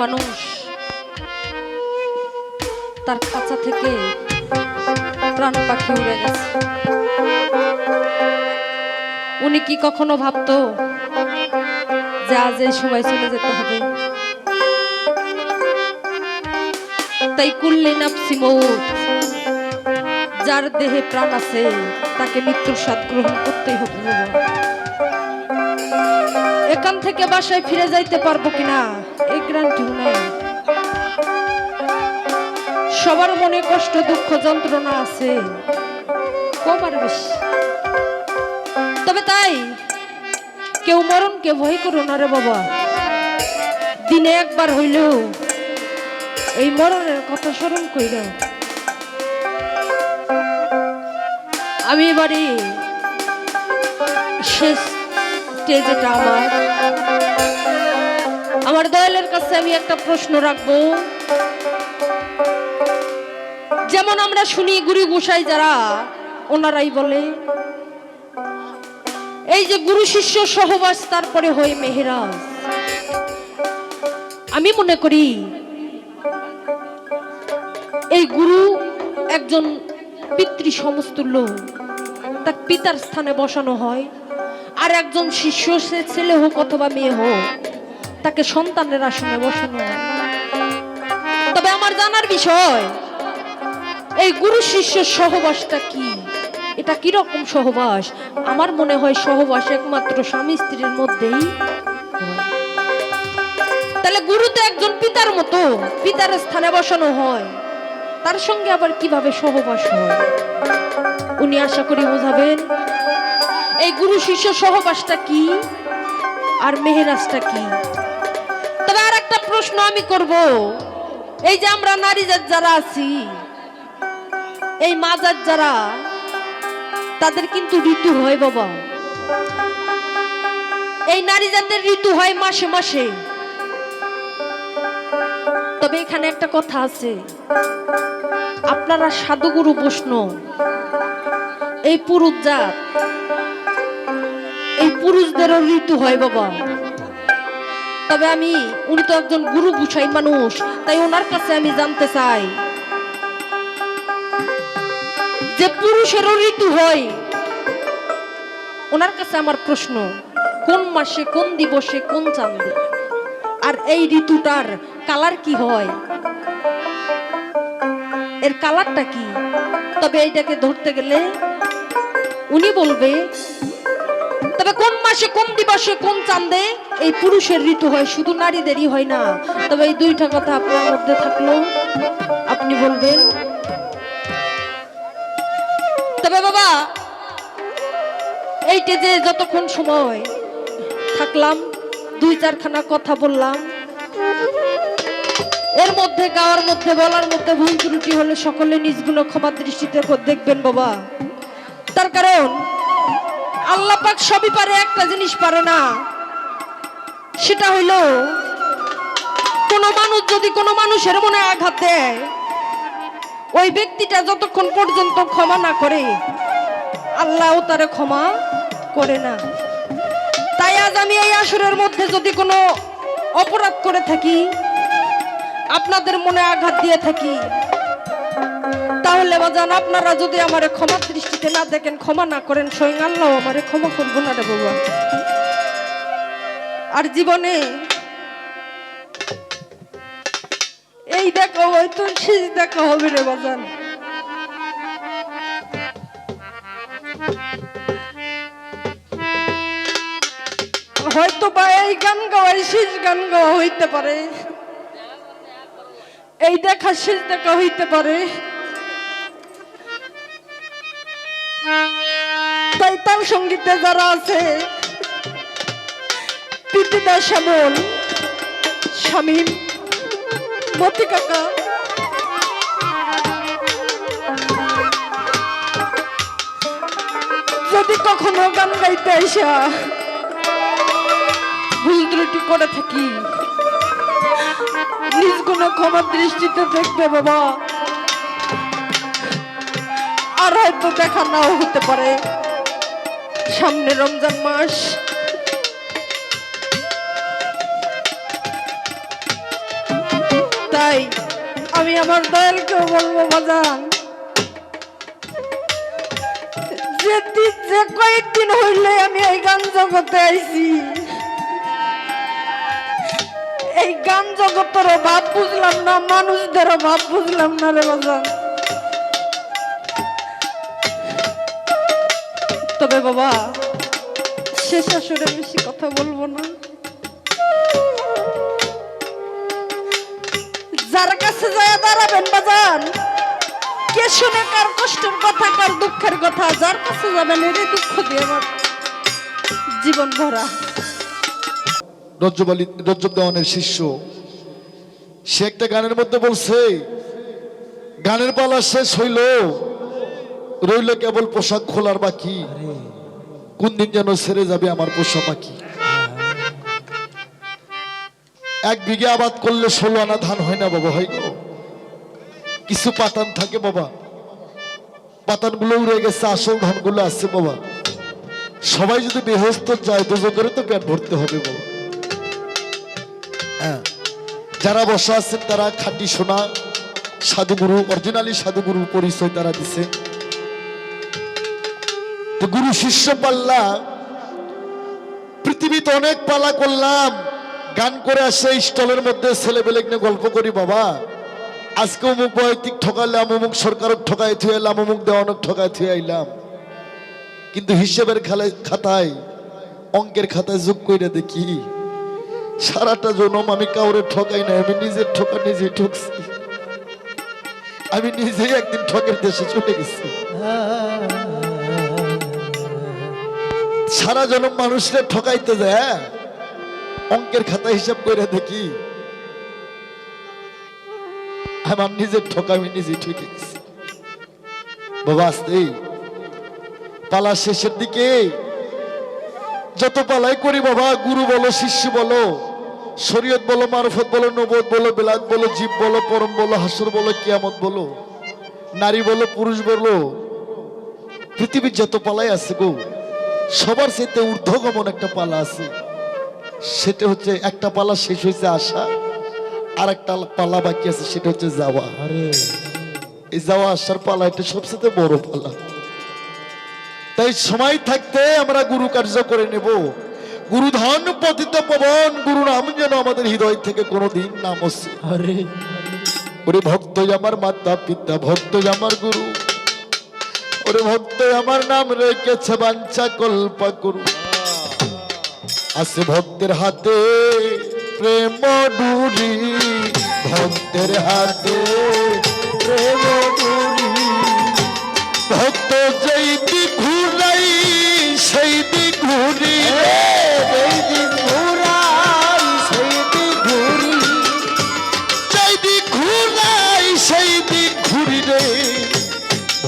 মানুষ তার খাঁচা থেকে প্রাণ পাখি উড়ে গেছে। উনি কি কখনো ভাবতো যে আজ এই সময় চলে যেতে হবে? তাই কুল্লি নাফসি মউত, যার দেহে প্রাণ আছে তাকে মৃত্যুর স্বাদ গ্রহণ করতেই হবে। এখান থেকে বাসায় ফিরে যাইতে পারবো কিনা এই গ্যারান্টিও নেই। সবার মনে কষ্ট, দুঃখ, যন্ত্রণা আছে, কম আর বেশি। তবে তাই কেউ মরণকে ভয় করো না রে বাবা। দিনে একবার হইলেও এই মরণের কথা স্মরণ কইর। আমি এবারে শেষ স্টেজটা আমার দয়ালের কাছে আমি একটা প্রশ্ন রাখবো। যেমন আমরা শুনি গুরু গোসাই যারা, ওনারাই বলে এই যে গুরু শিষ্য সহবাস, তারপরে হয় মেহেরাজ। আমি মনে করি এই গুরু একজন পিতৃ সমস্তুল্য, তার পিতার স্থানে বসানো হয়। আর একজন শিষ্য, সে ছেলে হোক অথবা মেয়ে হোক, তাকে সন্তানের আসনে বসানো হয়। তবে আমার জানার বিষয়, এই গুরু শিষ্য সহবাসটা কি? এটা কিরকম সহবাস? আমার মনে হয় সহবাস একমাত্র স্বামী স্ত্রীর মধ্যেই হয়। তাহলে গুরু তো একজন পিতার মতো, পিতার স্থানে বসানো হয়, তার সঙ্গে আবার কিভাবে সহবাস হয়? উনি আশা করি বোঝাবেন এই গুরু শিষ্য সহবাসটা কি আর মেহেরাজটা কি। তবে আর একটা প্রশ্ন আমি করব, এই যে আমরা নারী জাত যারা আছি, এই মা জাত যারা, তাদের কিন্তু ঋতু হয় বাবা। এই নারী জাতের ঋতু হয় মাসে মাসে। তবে এখানে একটা কথা আছে, আপনারা সাধুগুরু বৈষ্ণব, এই পুরুষ জাত, এই পুরুষদেরও ঋতু হয় বাবা। তবে উনি তো একজন গুরু গোসাই মানুষ, তাই ওনার কাছে আমি জানতে চাই যে পুরুষেরও ঋতু হয়। ওনার কাছে আমার প্রশ্ন, কোন মাসে, কোন দিবসে, কোন চাঁদে, আর এই ঋতুটার কালার কি হয়, এর কালারটা কি? তবে এইটাকে ধরতে গেলে উনি বলবে। তবে কোন মাসে, কোন দিবসে, কোন চাঁদে এই পুরুষের ঋতু হয়, শুধু নারীদেরই হয় না। তবে এই দুইটা কথা আপনার মধ্যে থাকলো আপনি বলবেন। তবে বাবা, এইটা যে যতক্ষণ সময় থাকলাম, দুই চারখানা কথা বললাম, এর মধ্যে গাওয়ার মধ্যে, বলার মধ্যে ভুল ত্রুটি হলে সকলে নিজ গুণ ক্ষমা দৃষ্টিতে দেখবেন বাবা। তার কারণ আল্লাহ পাক সবই পারে, একটা জিনিস পারে না, সেটা হইল কোনো মানুষ যদি কোনো মানুষের মনে আঘাত দেয়, ওই ব্যক্তিটা যতক্ষণ পর্যন্ত ক্ষমা না করে, আল্লাহও তারে ক্ষমা করে না। তাই আজ আমি এই আসরের মধ্যে যদি কোনো অপরাধ করে থাকি, আপনাদের মনে আঘাত দিয়ে থাকি, তাহলে বাজান আপনারা যদি আমারে ক্ষমা দৃষ্টিতে না দেখেন, ক্ষমা না করেন, স্বয়ং আল্লাহ আমারে ক্ষমা করবো না রে বাবা। আর জীবনে এই দেখা হয়তো শেষ দেখা হবে রে বাজান। হয়তো বা এই গান গাওয়াই শেষ গান গাওয়া হইতে পারে, এই দেখা শেষ দেখা হইতে পারে। তাই তার সঙ্গীতে যারা আছে, প্রীতিদা, শ্যামল, শামীম, মতি কাকা, যদি কখনো গান গাইতে আইসা ভুল ত্রুটি করে থাকি, নিজ কোনো ক্ষমা দৃষ্টিতে দেখবে বাবা। আর হয়তো দেখা নাও হতে পারে, সামনে রমজান মাস, আমি আমার দয়ালকেও বলবো বাজান, যে কয়েকদিন হইলে আমি এই গান জগতে আইছি, এই গান জগতেরও ভাব বুঝলাম না, মানুষদেরও ভাব বুঝলাম না রে বাজান। তবে বাবা শেষ আসরে বেশি কথা বলবো না। যার কাছে যায় দাঁড়াবেন বাজান, কে শুনে কার কষ্টের কথা, কার দুঃখের কথা, যার কাছে যাবেন এরই দুঃখ দিয়ে আমার জীবন ভরা। রজ্জব দেওয়ানের শিষ্য সে একটা গানের মধ্যে বলছে, গানের পালা শেষ হইল, রইল কেবল পোশাক খোলার বাকি, কোন দিন যেন ছেড়ে যাবে আমার পোষা পাখি। এক বিঘে আবাদ করলে 16 আনা ধান হয় না বাবা, হয় গো। কিছু পাতান থাকে বাবা, পাতানগুলো উড়ে গেছে, আসল ধানগুলো আছে বাবা। সবাই যদি বেহেস্ত যায় দুজকের তো পেট ভরতে হবে বাবা। হ্যাঁ, যারা বসা আছেন তারা খাঁটি সোনা সাধুগুরু, অরিজিনালি সাধুগুরুর পরিচয় তারা দিছে। তো গুরু শিষ্য পাল্লা, পৃথিবীতে অনেক পালা করলাম, গান করে আসে স্টলের মধ্যে ছেলেবেলে নিয়ে গল্প করি বাবা। আজকে অমুক বৈদিক ঠকাইলাম, অমুক সরকারক ঠকাই থুয়ে এলাম, অমুক দেওয়ানক ঠকাই থুয়ে আইলাম, কিন্তু হিসেবের খাতায়, অঙ্কের খাতায় যোগ করে দেখি সারাটা জনম আমি কাউরে ঠকাই না, আমি নিজের ঠকা নিজে ঠকছি। আমি নিজেই একদিন ঠকের দেশে চলে গেছি। সারা জনম মানুষকে ঠকাইতে যায়, অঙ্কের খাতা হিসাব করে দেখি আমার নিজের ঠকা আমি নিজে ঠকে গেছি বাবা। আসতেই পালা শেষের দিকে, যত পালাই করি বাবা, গুরু বলো, শিষ্য বলো, শরীয়ত বলো, মারফত বলো, নবত বলো, বেলাত বলো, জীব বলো, পরম বলো, হাসর বলো, কিয়ামত বলো, নারী বলো, পুরুষ বলো, পৃথিবীর যত পালাই আছে গো, সবার সাথে ঊর্ধ্বগমন একটা পালা আছে। সেটা হচ্ছে, একটা পালা শেষ হয়েছে আসা, আর একটা পালা বাকি আছে, সেটা হচ্ছে যাওয়া। এই যাওয়া আসার পালা এটা সবচেয়ে বড় পালা। তাই সময় থাকতে আমরা গুরু কার্য করে নেব। গুরু ধন পতিত পবন, গুরু নাম যেন আমাদের হৃদয় থেকে কোনোদিন নাম আসে। ওরে ভক্ত আমার মাতা পিতা, ভক্ত আমার গুরু, ওরে ভক্ত আমার নাম রেখেছে বাঞ্ছা কল্পা করু। আছে ভক্তের হাতে প্রেম ডুরি, ভক্তের হাতে প্রেম ডুরি, ভক্ত যেই দিক ঘুরাই সেই দিক ঘুরি, সেই দিক ঘুরাই সেই দিক ঘুরি, সেই দিক ঘুরাই সেই দিক ঘুরি রে,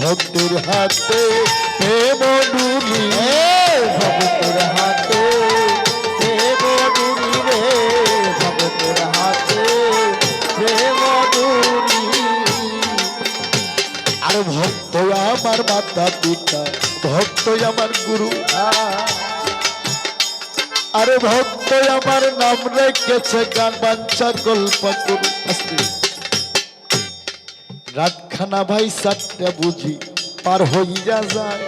ভক্তের হাতে প্রেম ডুরি, ভক্তের হাতে প্রেম ডুরি রে, ভক্তের হাতে প্রেম ডুরি। আর ভক্ত আমার মাতা পিতা, ভক্ত আমার গুরু, আরে ভক্ত আমার নাম রেখেছে গান বাঞ্ছা কল্পা করু। রাতখানা ভাই 4টা বুঝি পার হইয়া যায়,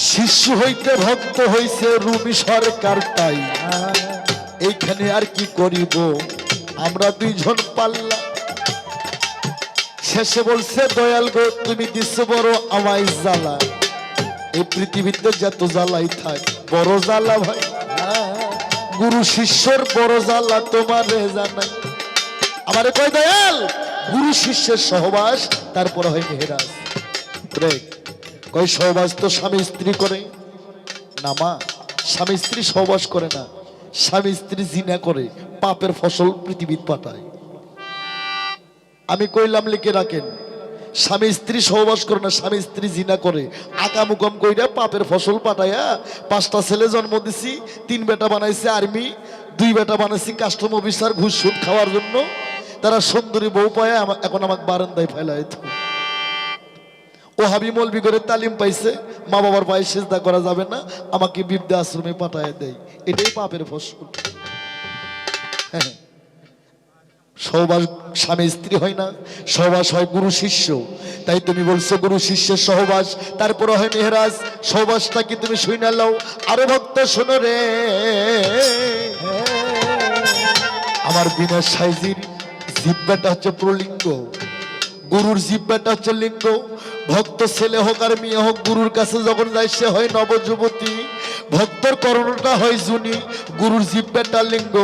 শিষ্য হইতে ভক্ত হইছে রুমি সরকার, তাই এইখানে আর কি করিব আমরা দুইজন পাল্লা। শেষে বলছে, দয়াল গো তুমি দিচ্ছ বড় আমায় জ্বালা, এই পৃথিবীতে যত জ্বালাই থাক বড় জ্বালা ভাই, গুরু শিষ্যর বড় জ্বালা তোমার জানাই। আমারে কয় দয়াল, গুরু শিষ্যের সহবাস, তারপরে হয় মেহেরাজ। কয় সহবাস তো স্বামী স্ত্রী করে না মা, স্বামী স্ত্রী সহবাস করে না, স্বামী স্ত্রী জিনা করে, পাপের ফসল পৃথিবীতে পাঠায়। আমি কইলাম লিখে রাখেন, স্বামী স্ত্রী সহবাস করে না, স্বামী স্ত্রী জিনা করে, আকামুকাম কইরা পাপের ফসল পাঠাইয়া 5টা ছেলে জন্ম দিছি, 3 বেটা বানাইছে আর্মি, 2 বেটা বানাইছি কাস্টম অফিসার, ঘুষ সুদ খাওয়ার জন্য। তারা সুন্দরী বউ পায়, এখন আমাকে বারান্দায় ফেলায়। ও হাবি মলবি করে তালিম পাইছে, মা বাবার পায়ে সেজদা করা যাবে না, আমাকে বিদ্যা আশ্রমে পাঠায় দেয়। এটাই পাপের ফসল। সহবাস স্বামী স্ত্রী হয় না, সহবাস হয় গুরু শিষ্য। তাই তুমি বলছো গুরু শিষ্যের সহবাস, তারপরে হয় মেহরাজ। সহবাসটা কি তুমি শুনে নাও। আরো ভক্ত শোনো রে, আমার বিনা সাইজির জিব্বাটা হচ্ছে প্রলিঙ্গ, গুরুর জিব্বাটা হচ্ছে লিঙ্গ। ভক্ত ছেলে হোক আর মেয়ে হোক, গুরুর কাছে যখন যায় সে হয় নবযুবতী, ভক্তর করণটা হয় জুনি, গুরুর জিব্বাটা লিঙ্গ।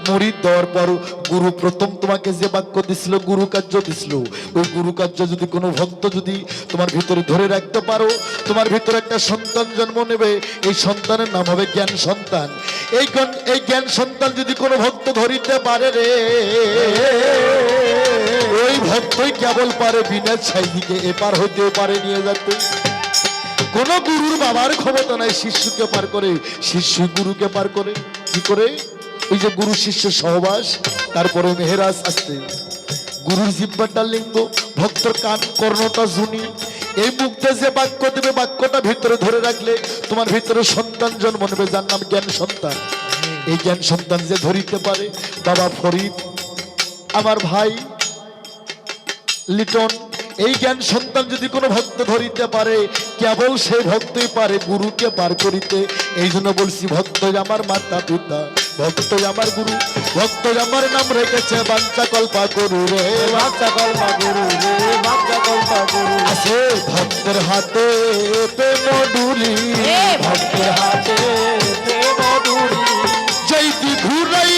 মরিদ দেওয়ার পর গুরু প্রথম তোমাকে যে বাক্য দিছিল, গুরু কার্য দিছিল, ওই গুরু কার্য যদি কোনো ভক্ত যদি তোমার ভিতরে ধরে রাখতে পারো, তোমার ভিতরে একটা সন্তান জন্ম নেবে। এই সন্তানের নাম হবে জ্ঞান সন্তান। এই জ্ঞান সন্তান যদি কোনো ভক্ত ধরিতে পারে রে, ওই ভক্তই কেবল পারে বিনা ছাইদিকে এপার হইতে পারে নিয়ে যেতে। কোন গুরুর বাবার ক্ষমতা নাই শিষ্যকে পার করে, শিষ্য গুরুকে পার করে। কি করে? ওই যে গুরু শিষ্য সহবাস, তারপরে মেহরাজ আসতে। গুরুর জিব্বাটা লিঙ্গ, ভক্তর কান কর্ণটা জুনি। এই মুখতে যে বাক্য দেবে, বাক্যটা ভিতরে ধরে রাখলে তোমার ভিতরে সন্তান জন্ম নেবে, যার নাম জ্ঞান সন্তান। এই জ্ঞান সন্তান যে ধরিতে পারে, বাবা ফরিদ, আমার ভাই লিটন, এই জ্ঞান সন্তান যদি কোনো ভক্ত ধরিতে পারে, কেবল সেই ভক্তই পারে গুরুকে পার করিতে। এই জন্য বলছি ভক্তই আমার মাতা পিতা, ভক্তই আমার গুরু, ভক্তই আমার নাম রেখেছে বাঞ্ছা কল্পা গুরু রে, বাঞ্ছা কল্পা গুরু রে, বাঞ্ছা কল্পা গুরু। আছে ভক্তের হাতে প্রেম ডুরি, ভক্তের হাতে প্রেম ডুরি। যেই দি ঘুরাই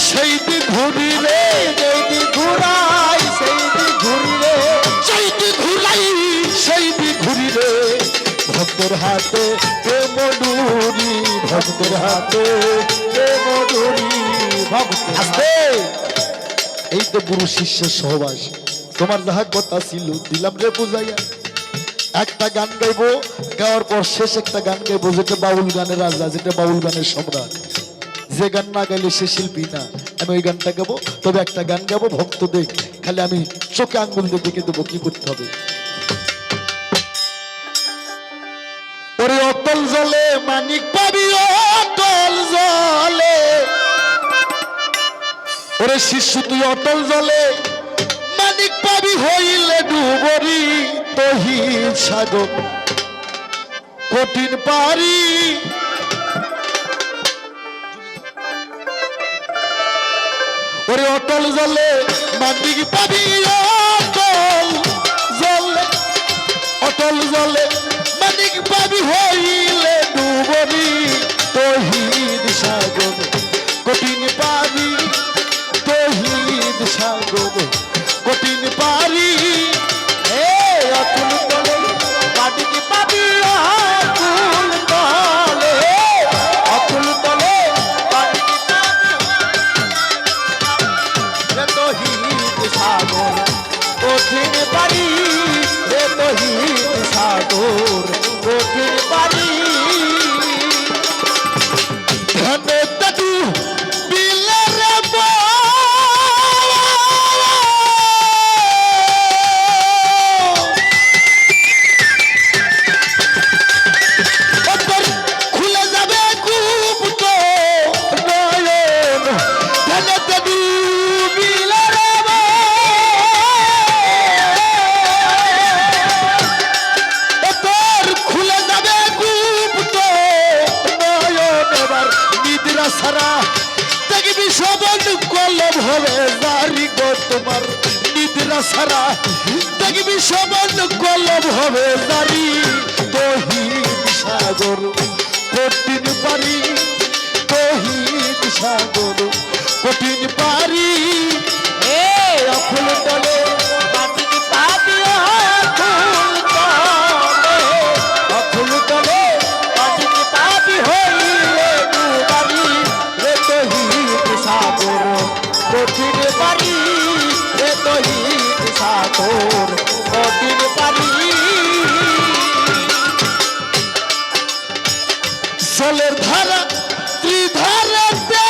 সেই দি ঘুরি রে, যেই দি ঘুরাই সেই দি ঘুরি রে, যেই দি ঘুরাই সেই দি ঘুরি রে। ভক্তের হাতে প্রেম ডুরি, ভক্তের হাতে প্রেম ডুরি, ভক্তের হাতে। এই তো গুরু শিষ্য সহবাস। তোমার যাহা কথা ছিল দিলাম রে বুঝাইয়া। একটা গান গাইবো, গাওয়ার পর শেষ একটা গান গাইবো, যেটা বাউল গানের রাজা, যেটা বাউল গানের সম্রাট। যে গান না গাইলে সে শিল্পী না। আমি ওই গানটা গাবো, তবে একটা গান গাবো ভক্ত দেখ, খালি আমি চোখে আঙ্গুল দিয়ে দেখে দেবো কি করতে হবে। ওরে অতল জলে মানিক পাবি, অতল জলে। ওরে শিশু তুই অতল জলে মানিক পাবি, হইলে ডুবরি তহি সাগর কঠিন পারি। ওরে অটল জলে মানিক পাবি, অটল জলে, অটল জলে মানিক পাবি, হইলে ডুবরি তহিদ সাগর কঠিন পারি, তহিদ সাগর কঠিন পারি। অতুল তলে মানিক পাবি, অতুল তলে, অতুল তলে মানিক সাগর কঠিন পারি রে, তহিদ সাগর কঠিন পারি। ধনে দাদু বিলে রে খুলে যাবে গুপ্ত নয়ন, ধনে দাদু বিলে রে খুলে যাবে গুপ্ত নয়ন। এবার নিদ্রা সারা দেখবি সবন কলম হবে জারি গো তোমার, নিদ্রা সারা দেখবি সবন কলম হবে জারি। তহিদ সাগর কঠিন পারি, তহিদ সাগর কঠিন পারি। অকুল তলে মানিক পাবি, অকুল তলে, অকুল তলে মানিক পাবি, হইলে ডুবারি রে তহিদ সাগর কঠিন পারি, রে তহিদ সাগর কঠিন পারি। জলের ধারা ত্রিধারাতে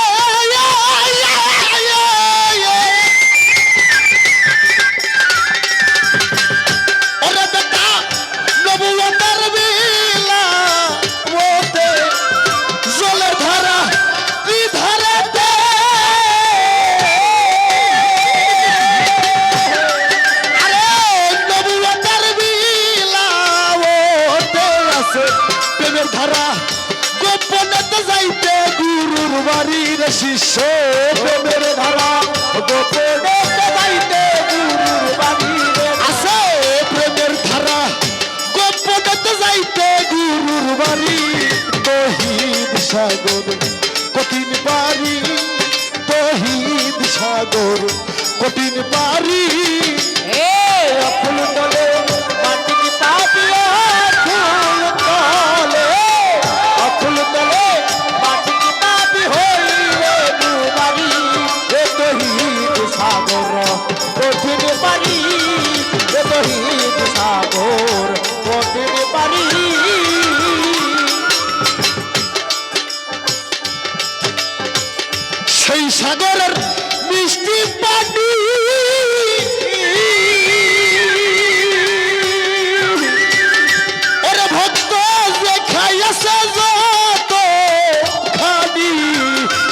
ওরে বেটা নবুয়তের বিলা ওতে, জলের ধারা ত্রিধারাতে শিষ্য প্রেমের ধারা গোপনে যাইতে গুরুর বাড়ি আছে প্রেমের ধারা গোপনে যাইতে গুরুর বাড়ি তহিদ সাগর কঠিন পারি তহিদ সাগর কঠিন পারি ফুল তলে মাটি পাপিয়া ফুল তলে ফুল তলে মাটি পাপি হইলে দুবারি এ তহিদ সাগর কঠিন পারি এ তহিদ সাগর কঠিন পারি সেই সাগরের মিষ্টি পানি ওরে ভক্ত যে খাইয়াছে যত খানি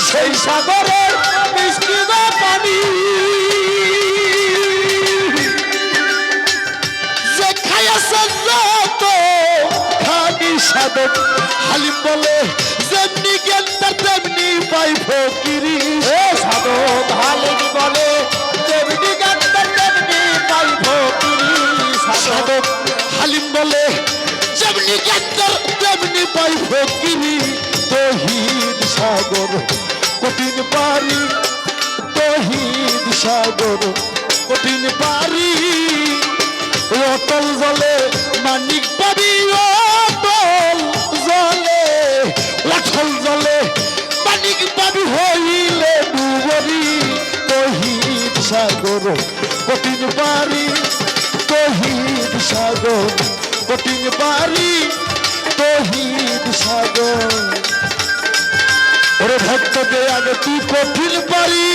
সেই সাগরের মিষ্টি পানি যে খাইয়াছে যত খানি সাধক হালিম বলে যেমনি জ্ঞান তার তেমনি পাই ফকিরি সাধক হালিম বলে যেমনি জ্ঞান তার তেমনি পাই ফকিরি সাধক হালিম বলে যেমনি জ্ঞান তার তেমনি পাই ফকিরি তহিদ সাগর কঠিন পারি তহিদ সাগর কঠিন পারি অটল জলে মানিক পাবি অটল জলে অটল জলে মানিক পাবি হইলে ডুবরি তহিদ সাগর কঠিন পারি তহিদ সাগর কঠিন পারি তহিদ সাগর ওরে ভক্তকে আগে তুই কঠিন পারি